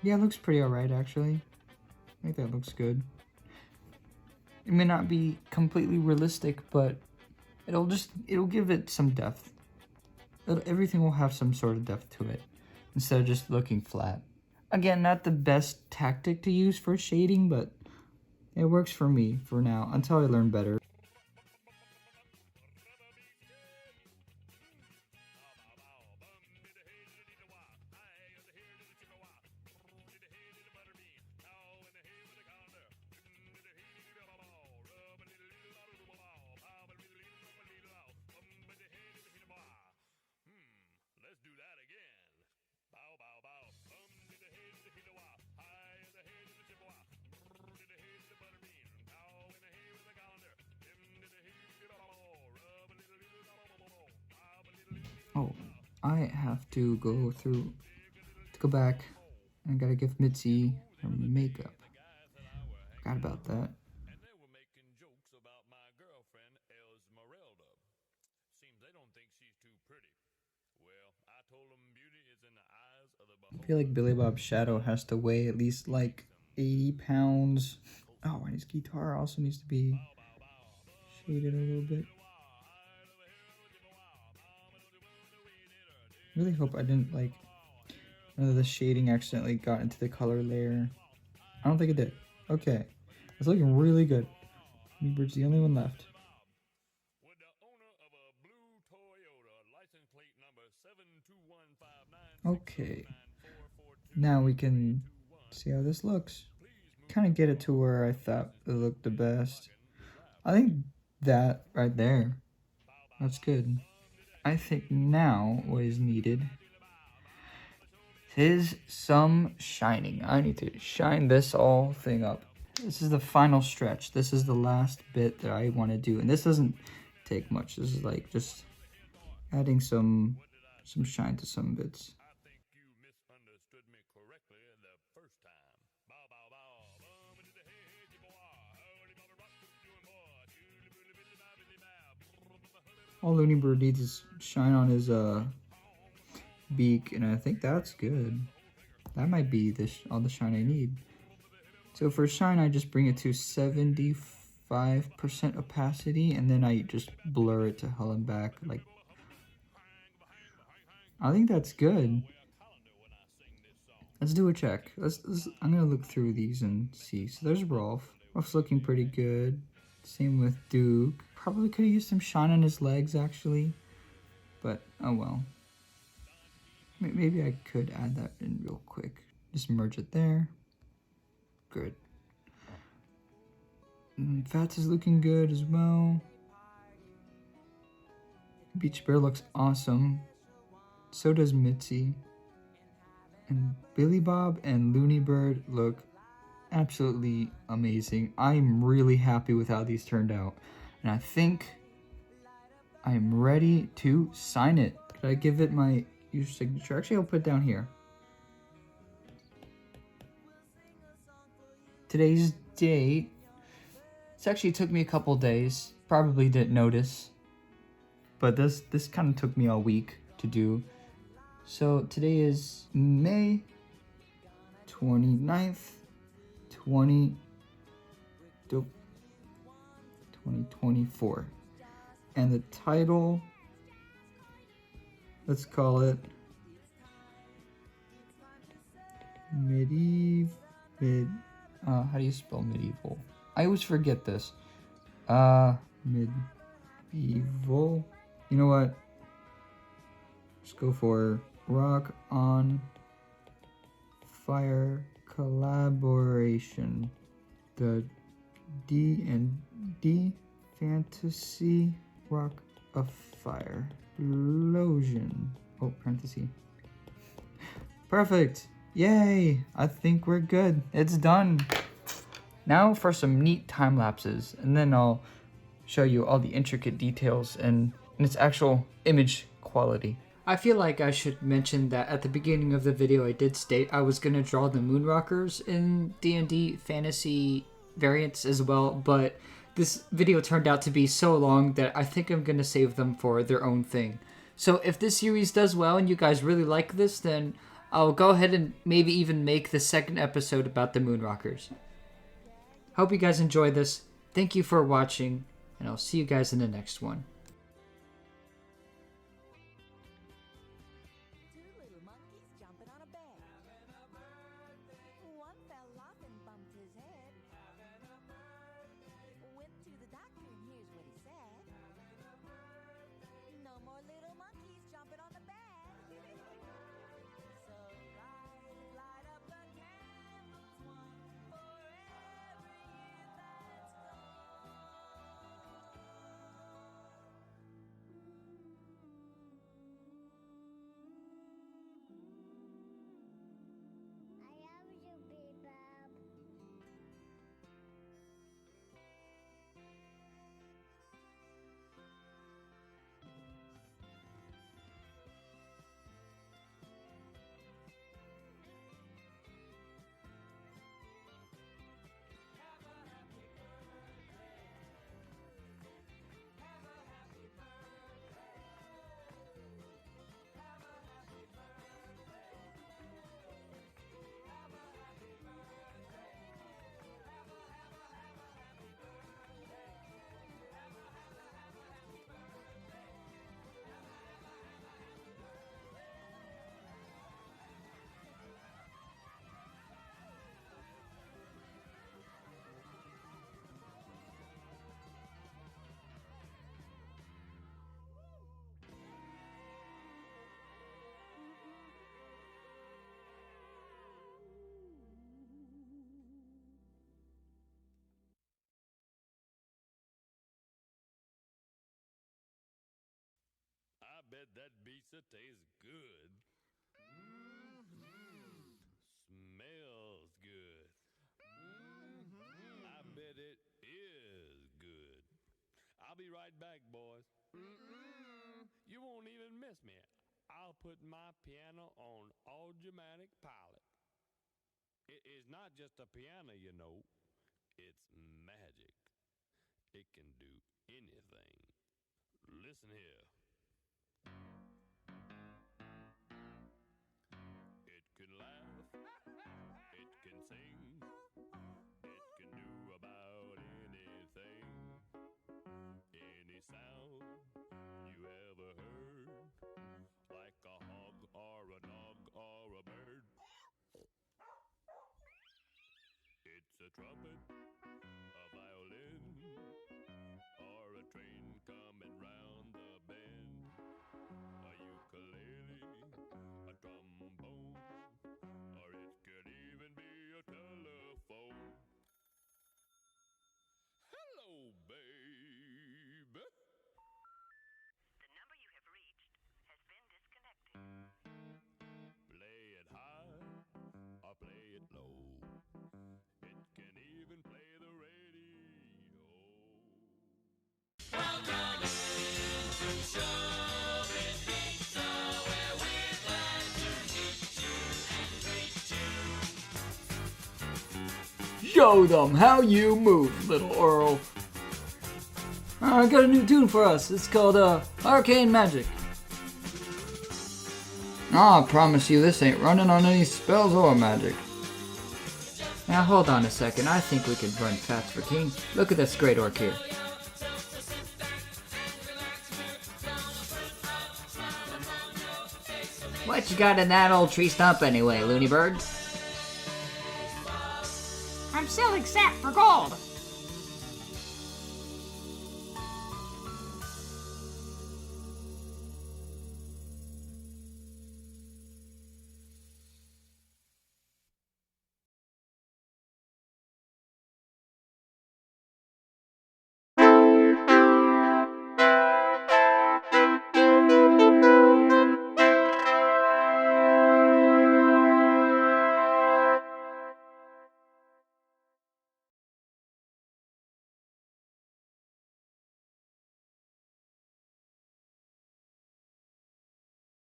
Yeah, it looks pretty alright actually. I think that looks good. It may not be completely realistic, but it'll give it some depth. Everything will have some sort of depth to it, instead of just looking flat. Again, not the best tactic to use for shading, but it works for me for now, until I learn better. Let's do that again. Bow, bow, bow. Did the head, did the head, wah. High in the head, did the chippewa. Did the head, did the butterbean. Cow in the head with the calendar. Did the head, did the rub a little, Oh, I have to go back. I gotta give Mitzi her makeup. Forgot about that. And they were making jokes about my girlfriend, Esmeralda. Seems they don't think she's too pretty. Well, I told them beauty is in the eyes of the beholder. I feel like Billy Bob's shadow has to weigh at least like 80 pounds. Oh, and his guitar also needs to be shaded a little bit. I really hope I didn't like none of the shading accidentally got into the color layer. I don't think it did. Okay, it's looking really good. Meebird's the only one left. With the owner of a blue Toyota, license plate number 72159. Okay, now we can see how this looks. Kind of get it to where I thought it looked the best. I think that right there That's good. I think now what is needed is some shining. I need to shine this all thing up. This is the final stretch. This is the last bit that I want to do. And this doesn't take much. This is like just adding some shine to some bits. I think you misunderstood me correctly the first time. Bow, bow, bow. Bum into the head, you boy. Howdy, Bobby Rock, what you doing, boy? Doodly, boodly, billy, bow, billy, bow. All Looney Bird needs is shine on his beak, and I think that's good. That might be all the shine I need. So for shine, I just bring it to 75% opacity, and then I just blur it to hell and back. Like, I think that's good. Let's do a check. I'm gonna look through these and see. So there's Rolf. Rolf's looking pretty good. Same with Duke. Probably could have used some shine on his legs actually, but oh well. Maybe I could add that in real quick. Just merge it there. Good. Fats is looking good as well. Beach Bear looks awesome. So does Mitzi. And Billy Bob and Looney Bird look absolutely amazing. I'm really happy with how these turned out. And I think I'm ready to sign it. Could I give it my user signature? Actually, I'll put it down here. Today's date. It actually took me a couple days. Probably didn't notice. But this kind of took me a week to do. So today is May 29th, 2024. And the title, let's call it how do you spell medieval? I always forget this. Medieval. You know what? Let's go for Rock-afire Collaboration. The D&D Fantasy Rock-afire Explosion. Oh, parenthesis. Perfect. Yay. I think we're good. It's done. Now for some neat time lapses, and then I'll show you all the intricate details and its actual image quality. I feel like I should mention that at the beginning of the video I did state I was going to draw the Moonrockers in D&D Fantasy variants as well, but this video turned out to be so long that I think I'm going to save them for their own thing. So if this series does well and you guys really like this, then I'll go ahead and maybe even make the second episode about the Moonrockers. Hope you guys enjoyed this. Thank you for watching, and I'll see you guys in the next one. Two little monkeys jumping on a bed. One fell off and bumped his head. Went to the doctor and here's what he said. No more little monkeys jumping on the bed. So light up the candles, one for every year that's gone. bet that pizza tastes good. Smells good. I bet it is good. I'll be right back, boys. You won't even miss me. I'll put my piano on automatic pilot. It is not just a piano, you know. It's magic. It can do anything. Listen here. It can laugh. It can sing. It can do about anything. Any sound you ever heard, like a hog or a nog or a bird. It's a trumpet, a violin, or a train coming round the bend. A ukulele, a trombone, or it could even be a telephone. Hello, baby. The number you have reached has been disconnected. Play it high or play it low. It can even play the radio. Show them how you move, little Earl. I got a new tune for us. It's called Arcane Magic. I promise you this ain't running on any spells or magic. Now hold on a second. I think we can run fast for King. Look at this great orc here. What you got in that old tree stump anyway, loony bird? I'm selling sap for gold.